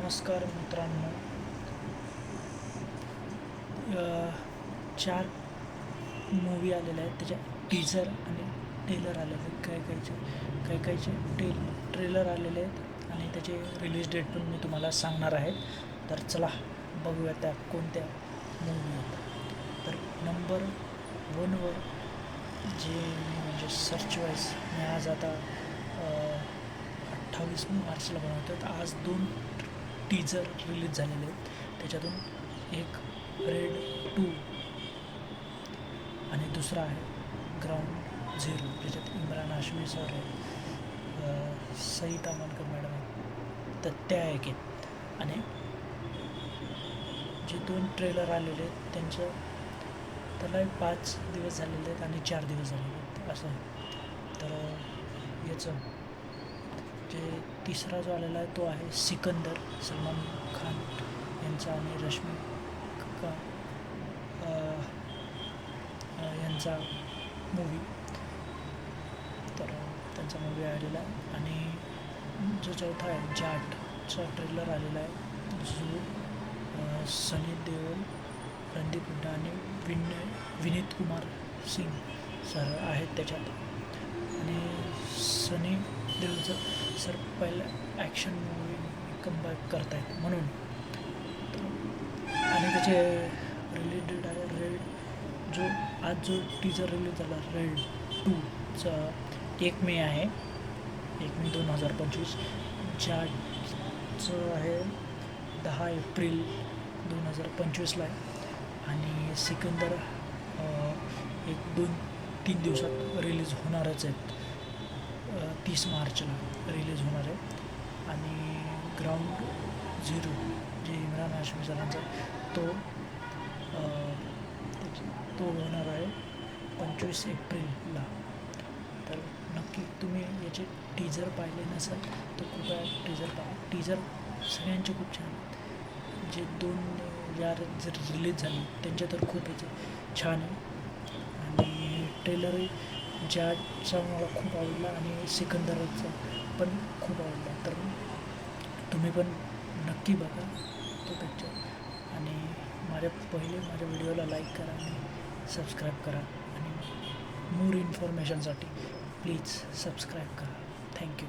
नमस्कार मित्रांनो. 4 मूवी आलेले आहेत, त्याच्या टीझर आणि ट्रेलर आलेले आहेत. काही काहीचे ट्रेलर आलेले आहेत आणि त्याचे रिलीज डेट पण मी तुम्हाला सांगणार आहे. तर चला बघूया त्या कोणत्या मूवी आहेत. तर नंबर 1वर जे म्हणजे सर्च वाईज मी आज आता 28 मार्चला बनवतो. तर आज 2 टीझर रिलीज झालेले आहेत. त्याच्यातून एक रेड 2 आणि दुसरा आहे ग्राउंड झिरो, ज्याच्यात इम्रान हाशमी सर आहे, सई तामणकर मॅडम आहे. तर त्या एक आहेत. आणि जे 2 ट्रेलर आलेले आहेत त्यांचं त्याला 5 दिवस झालेले आहेत आणि 4 दिवस झालेले आहेत असं आहे. तर याचं जे तिसरा जो आलेला आहे तो आहे सिकंदर, सलमान खान यांचा आणि रश्मिका यांचा मूवी. तर त्यांचा मूवी आलेला आहे. आणि जो चौथा आहे जाटचा ट्रेलर आलेला आहे, जो सनी देओल, रणदीप हुड्डा आणि विनीत कुमार सिंग सर आहेत त्याच्यात. आणि सनी देओलचं सर पहिलं ॲक्शन मूवी कमबॅक करत आहेत म्हणून. आणि त्याचे रिलेटेड आहे रेड, जो टीजर रिलीज झाला रेड 2चा 1 मे आहे, 1 मे 2025. जाटचं आहे 10 एप्रिल 2025ला आहे. आणि सिकंदर 1-2-3 दिवसात रिलीज होणारच आहेत, 30 मार्चला रिलीज होणार आहे. आणि ग्राउंड झिरो जे इम्रान हाशमी सरांचा तो होणार आहे 25 एप्रिलला. तर नक्की तुम्ही याचे टीजर पाहिले नसाल तर कृपया टीजर पहा. टीजर सगळ्यांचे खूप छान आहेत. जे 2 जर रिलीज झाले त्यांचे तर खूप याचे छान आहे. आणि ट्रेलरही ज्याचा मला खूप आवडला आणि सिकंदरचा पण खूप आवडला. तर तुम्ही पण नक्की बघा तो पिक्चर. आणि माझ्या व्हिडिओला लाईक करा आणि सबस्क्राईब करा. आणि मोर इन्फॉर्मेशनसाठी प्लीज सबस्क्राईब करा. थँक्यू.